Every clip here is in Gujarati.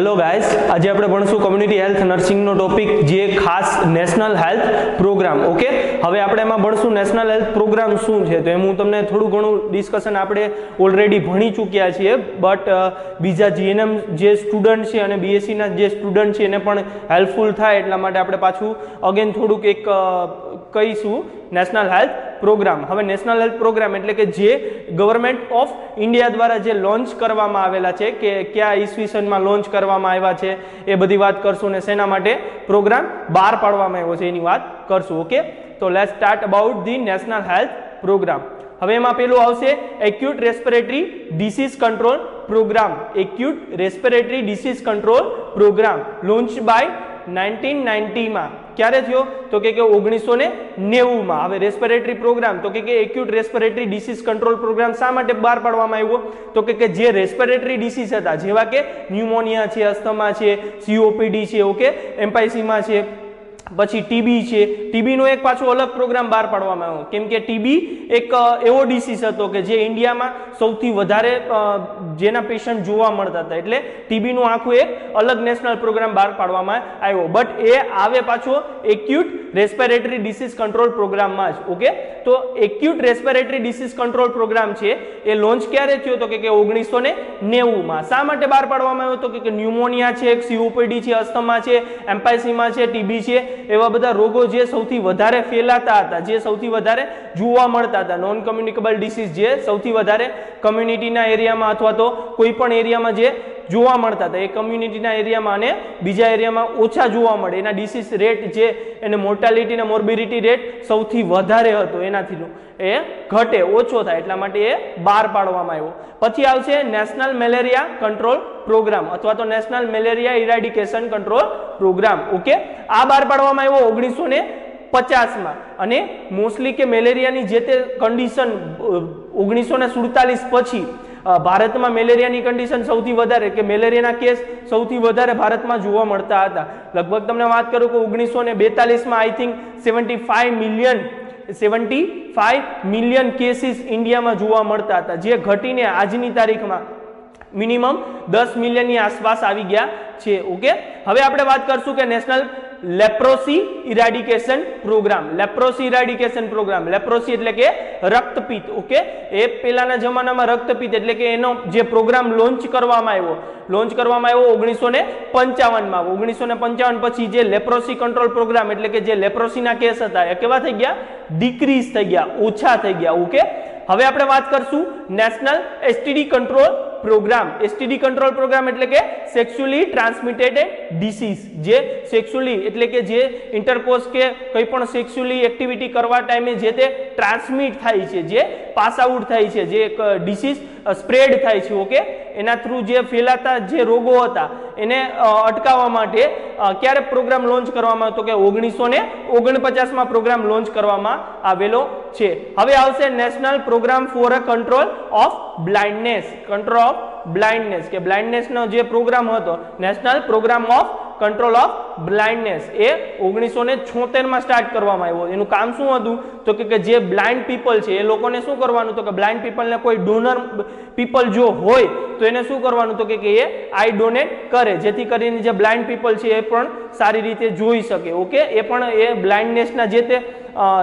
હેલો ગાઈસ, આજે આપણે ભણશું કોમ્યુનિટી હેલ્થ નર્સિંગનો ટોપિક, જે ખાસ નેશનલ હેલ્થ પ્રોગ્રામ. ઓકે, હવે આપણે એમાં ભણશું નેશનલ હેલ્થ પ્રોગ્રામ શું છે. તો એમ હું તમને થોડું ઘણું ડિસ્કશન આપણે ઓલરેડી ભણી ચૂક્યા છીએ, બટ બીજા જીએનએમ જે સ્ટુડન્ટ છે અને બીએસસીના જે સ્ટુડન્ટ છે એને પણ હેલ્પફુલ થાય એટલા માટે આપણે પાછું અગેન થોડુંક એક કહીશું નેશનલ હેલ્થ પ્રોગ્રામ. હવે નેશનલ હેલ્થ પ્રોગ્રામ એટલે કે જે ગવર્મેન્ટ ઓફ ઇન્ડિયા દ્વારા જે લોન્ચ કરવામાં આવેલા છે, કે કયા ઈસવીસનમાં લોન્ચ કરવામાં આવ્યા છે એ બધી વાત કરશું, ને શેના માટે પ્રોગ્રામ બહાર પાડવામાં આવ્યો છે એની વાત કરશું. ઓકે, તો let's start about the national health programme. હવે એમાં પેલું આવશે acute respiratory disease control programme. Acute respiratory disease control programme launch by 1990 માં. ક્યારે થયો? તો કે 1990 માં. હવે રેસ્પિરેટરી પ્રોગ્રામ તો કે acute respiratory disease control programme શા માટે બહાર પાડવામાં આવ્યો? તો કે જે રેસ્પિરેટરી ડિસીઝ હતા, જેવા કે ન્યુમોનિયા છે, અસ્થમા છે, સીઓપીડી છે, ઓકે, એમ્પાઇસીમા છે, પછી ટીબી છે. ટીબીનો એક પાછો અલગ પ્રોગ્રામ બહાર પાડવામાં આવ્યો, કેમ કે ટીબી એક એવો ડિસીઝ હતો કે જે ઇન્ડિયામાં સૌથી વધારે જેના પેશન્ટ જોવા મળતા હતા, એટલે ટીબીનું આખું એક અલગ નેશનલ પ્રોગ્રામ બહાર પાડવામાં આવ્યો. બટ એ આવે પાછો એક્યુટ રેસ્પિરેટરી ડિસીઝ કંટ્રોલ પ્રોગ્રામમાં જ. ઓકે, તો acute respiratory disease control programme છે એ લોન્ચ ક્યારે થયો? તો કે 1990 માં. શા માટે બહાર પાડવામાં આવ્યો? તો કે ન્યુમોનિયા છે, સીઓપીડી છે, અસ્થમા છે, એમ્પાઇસીમા છે, ટીબી છે, એવા બધા રોગો જે સૌથી વધારે ફેલાતા હતા, જે સૌથી વધારે જોવા મળતા હતા, નોન કમ્યુનિકેબલ ડિસીઝ જે સૌથી વધારે કમ્યુનિટીના એરિયામાં અથવા તો કોઈ પણ એરિયામાં જે જોવા મળતા હતા, એ કમ્યુનિટીના એરિયામાં અને બીજા એરિયામાં ઓછા જોવા મળે, એના ડિસીઝ રેટ જે એને મોર્ટાલિટી અને મોર્બિડિટી રેટ સૌથી વધારે હતો, એનાથી એ ઘટે, ઓછો થાય, એટલા માટે એ બહાર પાડવામાં આવ્યો. પછી આવશે નેશનલ મેલેરિયા કંટ્રોલ પ્રોગ્રામ અથવા તો national malaria eradication control programme. Okay, આ બહાર પાડવામાં આવ્યો 1950 માં. અને મોસ્ટલી કે મેલેરિયાની જે તે કન્ડિશન 1947 પછી ભારતમાં મેલેરિયાની કન્ડિશન સૌથી વધારે, કે મેલેરિયાના કેસ સૌથી વધારે ભારતમાં જોવા મળતા હતા. લગભગ તમને વાત કરું કે 1942 માં આઈ થિંક 75 મિલિયન કેસીસ ઇન્ડિયામાં જોવા મળતા હતા, જે ઘટીને આજની તારીખમાં મિનિમમ 10 મિલિયનની આસપાસ આવી ગયા છે. ઓકે, હવે આપણે વાત કરશું કે national leprosy eradication programme. Leprosy eradication programme, leprosy એટલે કે રક્તપિત્ત. ઓકે, એ પહેલાના જમાનામાં રક્તપિત્ત એટલે કે એનો જે પ્રોગ્રામ લોન્ચ કરવામાં આવ્યો 1955 માં. 1955 પછી જે લેપ્રોસી કંટ્રોલ પ્રોગ્રામ એટલે કે જે લેપ્રોસીના કેસ હતા એ કેવા થઈ ગયા? ડિક્રીઝ થઈ ગયા, ઓછા થઈ ગયા. ઓકે, હવે આપણે વાત કરશું national STD control programme. STD control programme એટલે કે સેક્સ્યુઅલી ટ્રાન્સમિટેડ ડિસીઝ. જે સેક્સ્યુઅલી એટલે કે જે ઇન્ટરકોર્સ કે કંઈ પણ સેક્સ્યુઅલી એક્ટિવિટી કરવા ટાઈમે જે તે ટ્રાન્સમિટ થાય છે, જે પાસ આઉટ થાય છે, જે ડિસીઝ સ્પ્રેડ થાય છે. ઓકે, એના થ્રુ જે ફેલાતા જે રોગો હતા એને અટકાવવા માટે ક્યારે પ્રોગ્રામ લોન્ચ કરવામાં આવ્યો? તો કે 1949 માં પ્રોગ્રામ લોન્ચ કરવામાં આવેલો છે. હવે આવશે national programme for a control of blindness. Control of blindness, કે બ્લાઇન્ડનેસનો જે પ્રોગ્રામ હતો, national programme of control of blindness, એ 1976 માં સ્ટાર્ટ કરવામાં આવ્યો. એનું કામ શું હતું? તો કે જે બ્લાઇન્ડ પીપલ છે એ લોકોને શું કરવાનું? તો કે બ્લાઇન્ડ પીપલને કોઈ ડોનર પીપલ જો હોય તો એને શું કરવાનું? તો કે એ આઈ ડોનેટ કરે, જેથી કરીને જે બ્લાઇન્ડ પીપલ છે એ પણ સારી રીતે જોઈ શકે. ઓકે, એ પણ એ બ્લાઇન્ડનેસના જે તે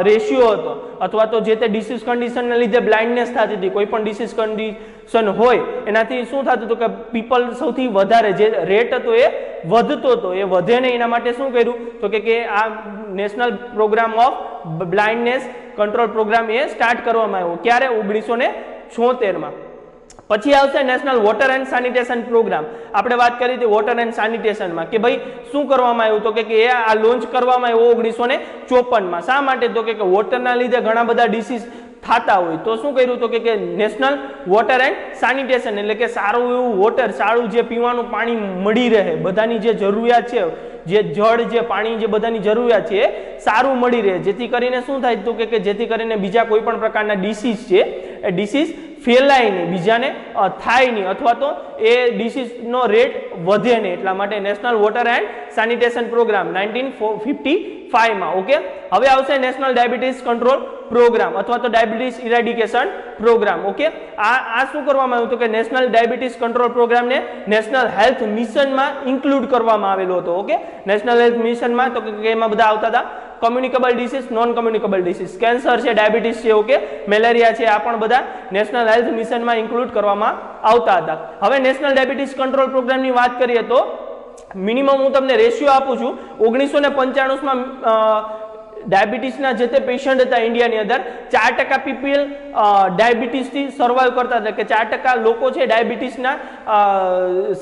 રેશિયો હતો અથવા તો જે તે ડિસીઝ કન્ડિશનને લીધે બ્લાઇન્ડનેસ થતી હતી, કોઈ પણ ડિસીઝ કન્ડિશન હોય એનાથી શું થતું હતું કે પીપલ સૌથી વધારે જે રેટ હતો એ વધતો હતો, એ વધે નહીં એના માટે શું કર્યું? તો કે આ national programme of blindness control programme એ સ્ટાર્ટ કરવામાં આવ્યો. ક્યારે? 1976 માં. પછી આવશે national water and sanitation programme. આપણે વાત કરી હતી વોટર એન્ડ સેનિટેશનમાં કે ભાઈ શું કરવામાં આવ્યું? તો કે એ આ લોન્ચ કરવામાં આવ્યો 1954 માં. શા માટે? તો કે વોટરના લીધે ઘણા બધા ડિસીઝ થતા હોય, તો શું કર્યું? તો કે નેશનલ વોટર એન્ડ સેનિટેશન એટલે કે સારું એવું વોટર, સારું જે પીવાનું પાણી મળી રહે, બધાની જે જરૂરિયાત છે, જે જળ, જે પાણી, જે બધાની જરૂરિયાત છે એ સારું મળી રહે, જેથી કરીને શું થાય? તો કે જેથી કરીને બીજા કોઈ પણ પ્રકારના ડિસીઝ છે એ ડિસીઝ ફેલાય નહીં, બીજાને થાય નહીં, અથવા તો એ ડિસીઝનો રેટ વધે નહીં. એટલા માટે national water and sanitation programme 1954 1995 માં. ઓકે, હવે આવશે નેશનલ ડાયાબિટીસ કંટ્રોલ પ્રોગ્રામ અથવા તો ડાયાબિટીસ ઇરેડિકેશન પ્રોગ્રામ. ઓકે, આ શું કરવામાં આવ્યું હતું કે નેશનલ ડાયાબિટીસ કંટ્રોલ પ્રોગ્રામને નેશનલ હેલ્થ મિશનમાં ઇન્ક્લુડ કરવામાં આવેલો હતો. ઓકે, નેશનલ હેલ્થ મિશનમાં તો કે એમાં બધા આવતા હતા communicable disease, non communicable disease, cancer છે, ડાયાબિટીસ છે, ઓકે, મેલેરિયા છે, આ પણ બધા નેશનલ હેલ્થ મિશનમાં ઇન્ક્લુડ કરવામાં આવતા હતા. હવે નેશનલ ડાયાબિટીસ કંટ્રોલ પ્રોગ્રામની વાત કરીએ તો મિનિમમ હું તમને રેશિયો આપું છું. 1995 માં ડાયાબિટીસના જે તે પેશન્ટ હતા ઇન્ડિયાની અંદર 4% પીપલ ડાયાબિટીસથી સર્વાઈવ કરતા હતા, કે 4% લોકો છે ડાયાબિટીસના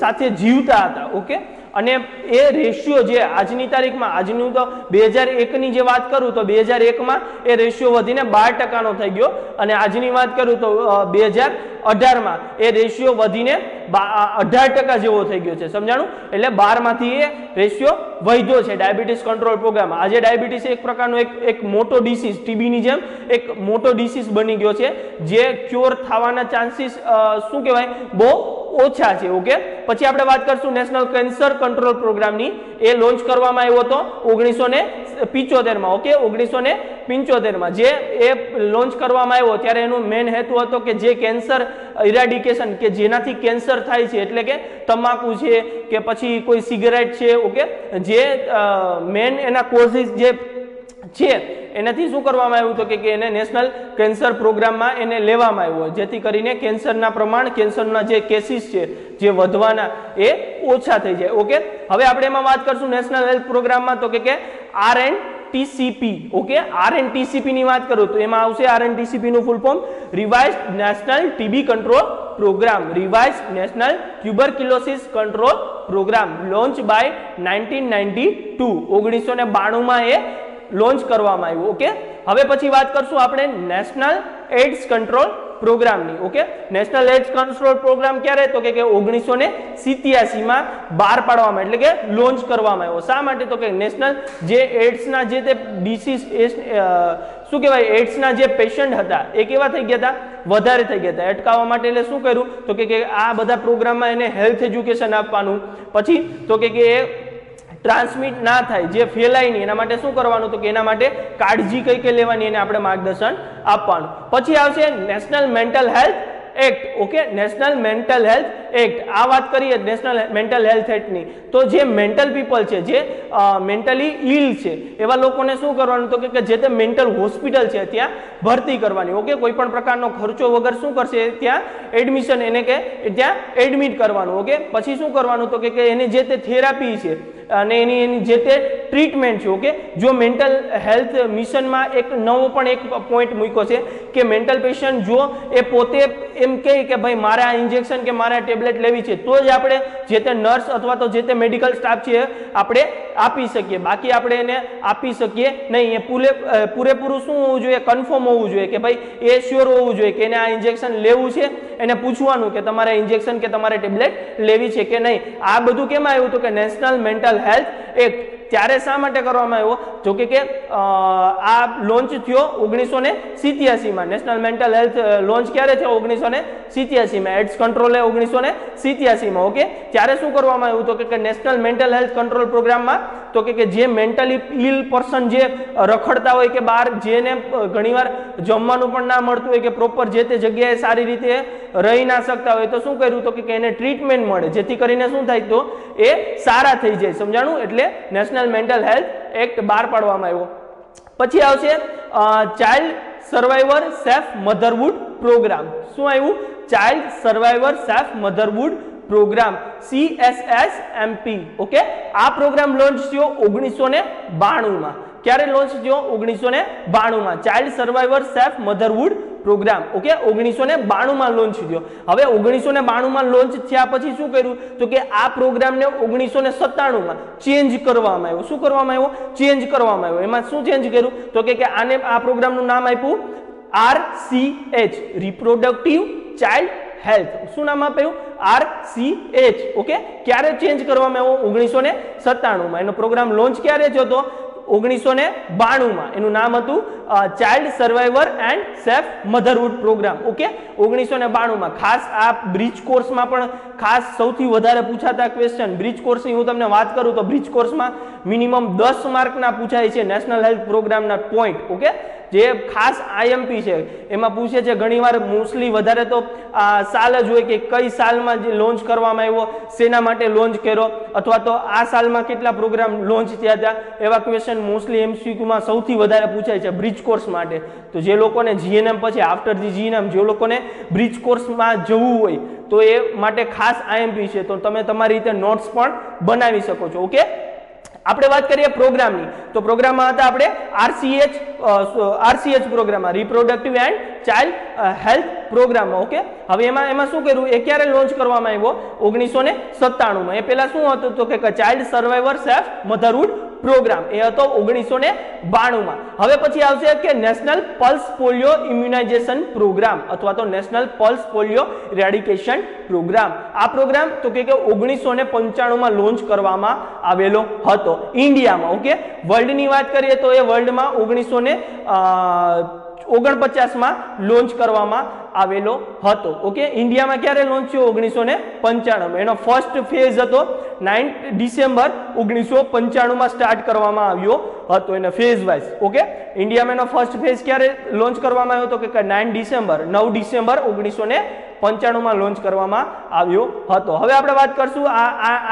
સાથે જીવતા હતા. ઓકે, અને એ રેશિયો જે આજની તારીખમાં, આજનું તો 2001ની જે વાત કરું તો 2001માં એ રેશિયો વધીને 12% થઈ ગયો, અને આજની વાત કરું તો 2018માં એ રેશિયો વધીને 18% જેવો થઈ ગયો છે. સમજાણું? એટલે 12 માંથી એ રેશિયો વધ્યો છે ડાયાબિટીસ કંટ્રોલ પ્રોગ્રામ. આજે ડાયાબિટીસ એક પ્રકારનો એક મોટો ડિસીઝ, ટીબીની જેમ એક મોટો ડિસીઝ બની ગયો છે, જે ક્યોર થવાના ચાન્સીસ શું કહેવાય બહુ ઓછા છે. ઓકે, પછી આપણે વાત કરશું નેશનલ કેન્સર કંટ્રોલ પ્રોગ્રામની. એ લોન્ચ કરવામાં આવ્યો હતો 1975માં. ઓકે, 1975માં જે એ લોન્ચ કરવામાં આવ્યો ત્યારે એનો મેઇન હેતુ હતો કે જે કેન્સર ઇરાડિકેશન, કે જેનાથી કેન્સર થાય છે, એટલે કે તમાકુ છે કે પછી કોઈ સિગરેટ છે, ઓકે, જે મેઇન એના કોઝિસ જે છે એનાથી શું કરવામાં આવ્યું હતું કે એને નેશનલ કેન્સર પ્રોગ્રામમાં એને લેવામાં આવ્યો, જેથી કરીને કેન્સરના પ્રમાણ, કેન્સરના જે કેસીસ છે જે વધવાના એ ઓછા થઈ જાય. ઓકે, હવે આપણે એમાં વાત કરશું નેશનલ હેલ્થ પ્રોગ્રામમાં તો કે RNTCP. ઓકે, RNTCP ની વાત કરું તો એમાં આવશે RNTCP નું full form revised national TB control programme, revised national tuberculosis control programme, launch by 1992. 1992 માં એ લોન્ચ કરવામાં આવ્યું. ઓકે, હવે પછી વાત કરશું આપણે નેશનલ એડ્સ કંટ્રોલ પ્રોગ્રામની. Okay, national AIDS control programme ક્યારે તો કે 1987 માં બહાર પાડવામાં, એટલે કે લોન્ચ કરવામાં આવ્યો. શા માટે તો કે નેશનલ જે એડ્સના જે તે ડિસીઝ શું કહેવાય એડ્સના જે પેશન્ટ હતા એ કેવા થઈ ગયા હતા, વધારે થઈ ગયા હતા. અટકાવવા માટે એટલે શું કર્યું તો કે આ બધા પ્રોગ્રામમાં એને હેલ્થ એજ્યુકેશન આપવાનું, પછી તો કે એ ટ્રાન્સમિટ ના થાય, જે ફેલાય નહીં, એના માટે શું કરવાનું તો કે એના માટે કાળજી કઈ કઈ લેવાની એને આપણે માર્ગદર્શન આપવાનું. પછી આવશે national mental health act. Okay, national mental health act. આ વાત કરીએ નેશનલ મેન્ટલ હેલ્થ એક્ટની તો જે મેન્ટલ પીપલ છે, જે મેન્ટલી ઇલ છે, એવા લોકોને શું કરવાનું તો કે જે તે મેન્ટલ હોસ્પિટલ છે ત્યાં ભરતી કરવાની. ઓકે, કોઈ પણ પ્રકારનો ખર્ચો વગર શું કરશે ત્યાં એડમિશન, એને કે ત્યાં એડમિટ કરવાનું. ઓકે, પછી શું કરવાનું તો કે એને જે તે થેરાપી છે અને એની જે તે ટ્રીટમેન્ટ છે. ઓકે, જો મેન્ટલ હેલ્થ મિશનમાં એક નવો પણ એક પોઈન્ટ મૂક્યો છે કે મેન્ટલ પેશન્ટ જો એ પોતે એમ કહે કે ભાઈ મારે આ ઇન્જેક્શન કે મારે આ ટેબ્લેટ લેવી છે તો જ આપણે જે તે નર્સ અથવા તો જે તે મેડિકલ સ્ટાફ છે આપણે આપી શકીએ, બાકી આપણે એને આપી શકીએ નહીં. એ પૂરેપૂરું શું હોવું જોઈએ, કન્ફર્મ હોવું જોઈએ કે ભાઈ એ શ્યોર હોવું જોઈએ કે એને આ ઇન્જેક્શન લેવું છે, એને પૂછવાનું કે તમારે ઇન્જેક્શન કે તમારે ટેબ્લેટ લેવી છે કે નહીં. આ બધું કેમ આવ્યું હતું કે નેશનલ મેન્ટલ હેલ્થ એક્ટ ત્યારે શા માટે કરવામાં આવ્યો જો કે આ લોન્ચ થયો 1987 માં. નેશનલ મેન્ટલ હેલ્થ લોન્ચ ક્યારે થયો 1987 માં. એડ્સ કંટ્રોલ 1987 માં. ઓકે, ત્યારે શું કરવામાં આવ્યું તો કે નેશનલ મેન્ટલ હેલ્થ કંટ્રોલ પ્રોગ્રામમાં તો કે જે મેન્ટલી ઇલ પર્સન જે રખડતા હોય કે બહાર જેને ઘણીવાર જમવાનું પણ ના મળતું હોય કે પ્રોપર જે તે જગ્યાએ સારી રીતે રહી ના શકતા હોય તો શું કર્યું તો કે એને ટ્રીટમેન્ટ મળે, જેથી કરીને શું થાય તો એ સારા થઈ જાય. સમજાણું? એટલે નેશનલ મેન્ટલ હેલ્થ એક્ટ બહાર પાડવામાં આવ્યો. પછી આવશે child survivor safe motherhood programme. શું આવ્યું? Child survivor safe motherhood programme, CSSMP. Okay, આ પ્રોગ્રામ લોન્ચ થયો 1992 માં. ક્યારે લોન્ચ થયો? 1992 માં. Child survivor safe motherhood programme. Okay, 1992 માં લોન્ચ થયો. હવે 1992 માં લોન્ચ થયા પછી શું કર્યું તો કે આ પ્રોગ્રામને 1997 માં ચેન્જ કરવામાં આવ્યો. શું કરવામાં આવ્યો? ચેન્જ કરવામાં આવ્યો. એમાં શું ચેન્જ કર્યું તો કે આને આ પ્રોગ્રામનું નામ આપ્યું RCH, રિપ્રોડક્ટિવ ચાઇલ્ડ હેલ્થ. શું નામ આપ્યું? RCH. ઓકે, ક્યારે ચેન્જ કરવામાં આવ્યો? 1997 માં. એનો પ્રોગ્રામ લોન્ચ ક્યારે થયો હતો? 1992 માં એનું નામ હતું child survivor and safe motherhood programme. Okay, 1992 માં. ખાસ આ બ્રિજ કોર્સમાં પણ ખાસ સૌથી વધારે પૂછાતા ક્વેશ્ચન બ્રિજ કોર્સની હું તમને વાત કરું તો બ્રિજ કોર્સમાં મિનિમમ 10 માર્કના પૂછાય છે નેશનલ હેલ્થ પ્રોગ્રામના પોઈન્ટ. ઓકે, જે ખાસ આઈએમપી છે એમાં પૂછે છે ઘણીવાર મોસ્ટલી વધારે તો સાલ જ હોય કે કઈ સાલમાં જે લોન્ચ કરવામાં આવ્યો, શેના માટે લોન્ચ કર્યો, અથવા તો આ સાલમાં કેટલા પ્રોગ્રામ લોન્ચ થયા હતા, એવા ક્વેશ્ચન મોસ્ટલી એમસીક્યુમાં સૌથી વધારે પૂછાય છે બ્રિજ કોર્સ માટે. તો જે લોકોને જીએનએમ પછી આફ્ટર ધી જીએનએમ જે લોકોને બ્રિજ કોર્સમાં જવું હોય તો એ માટે ખાસ આઈએમપી છે, તો તમે તમારી રીતે નોટ્સ પણ બનાવી શકો છો. ઓકે, આપણે વાત કરીએ પ્રોગ્રામની તો પ્રોગ્રામમાં હતા આપણે આરસીએચ પ્રોગ્રામમાં રિપ્રોડક્ટિવ એન્ડ ચાઇલ્ડ હેલ્થ પ્રોગ્રામમાં. ઓકે, હવે એમાં શું કર્યું, એ ક્યારે લોન્ચ કરવામાં આવ્યો? 1997 માં. એ પહેલા શું હતું તો કે child survivor safe motherhood programme, એ હતો 1992 માં. હવે પછી આવશે કે national pulse polio immunisation programme અથવા તો national pulse polio eradication programme. આ પ્રોગ્રામ તો કે 1995 માં લોન્ચ કરવામાં આવેલો હતો ઇન્ડિયામાં. ઓકે, વર્લ્ડની વાત કરીએ તો એ વર્લ્ડમાં 1949 માં લોન્ચ કરવામાં આવેલો હતો. ઓકે, ઇન્ડિયામાં ક્યારે લોન્ચ થયો? 1995. એનો ફર્સ્ટ ફેઝ હતો 9 ડિસેમ્બર 1995 માં સ્ટાર્ટ કરવામાં આવ્યો હતો એને ફેઝ વાઇઝ. ઓકે, ઇન્ડિયામાં એનો ફર્સ્ટ ફેઝ ક્યારે લોન્ચ કરવામાં આવ્યો હતો કે 9 ડિસેમ્બર 1995 માં લોન્ચ કરવામાં આવ્યો હતો. હવે આપણે વાત કરશું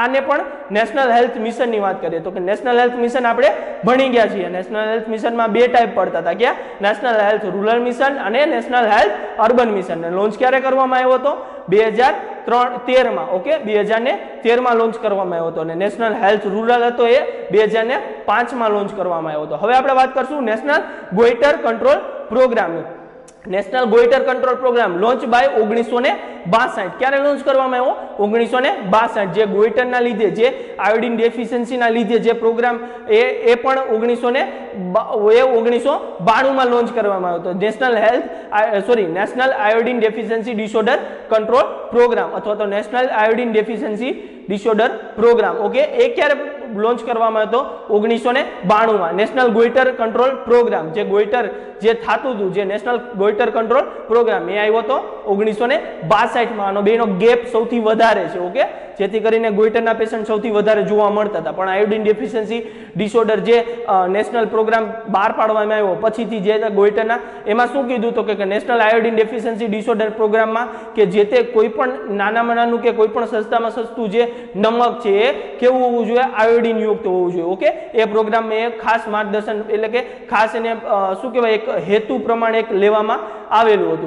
આને પણ નેશનલ હેલ્થ મિશનની વાત કરીએ તો કે નેશનલ હેલ્થ મિશન આપણે ભણી ગયા છીએ. નેશનલ હેલ્થ મિશનમાં બે ટાઈપ પડતા હતા. ક્યાં? નેશનલ હેલ્થ રૂરલ મિશન અને national health urban mission. Launch ક્યારે કરવામાં આવ્યો હતો? 2013 માં. ઓકે, 2013 માં લોન્ચ કરવામાં આવ્યો હતો અને નેશનલ હેલ્થ રૂરલ હતો એ 2005 માં લોન્ચ કરવામાં આવ્યો હતો. હવે આપણે વાત કરશું નેશનલ ગોઈટર કંટ્રોલ પ્રોગ્રામની. National goitre control programme launch by 1962. ક્યારે લોન્ચ કરવામાં આવ્યો? 1962. જે ગોઈટરના લીધે, જે આયોડિન ડેફિશિયન્સીના લીધે જે પ્રોગ્રામ એ પણ 1992 માં લોન્ચ કરવામાં આવ્યો હતો. National iodine deficiency disorder control programme અથવા તો national iodine deficiency disorder programme. Okay, એ ક્યારે લોન્ચ કરવામાં આવ્યો? 1992 માં. નેશનલ ગોઈટર કંટ્રોલ પ્રોગ્રામ, જે ગોઈટર જે થતું હતું, જે નેશનલ ગોઈટર કંટ્રોલ પ્રોગ્રામ એ આવ્યો હતો 1962 માં. આનો બેનો ગેપ સૌથી વધારે છે. ઓકે, જેથી કરીને ગોઈટરના પેશન્ટ સૌથી વધારે જોવા મળતા હતા, પણ આયોડિન ડેફિશિયન્સી ડિસઓર્ડર જે નેશનલ પ્રોગ્રામ બહાર પાડવામાં આવ્યો પછીથી જે ગોઈટરના, એમાં શું કીધું તો કે નેશનલ આયોડિન ડેફિશિયન્સી ડિસઓર્ડર પ્રોગ્રામમાં કે જે તે કોઈ પણ નાનામાં નાનું કે કોઈ પણ સસ્તામાં સસ્તું જે નમક છે એ કેવું હોવું જોઈએ? આયોડિન યુક્ત હોવું જોઈએ. ઓકે, એ પ્રોગ્રામમાં એ ખાસ માર્ગદર્શન એટલે કે ખાસ એને શું કહેવાય એક હેતુ પ્રમાણે એક લેવામાં આવેલું હતું.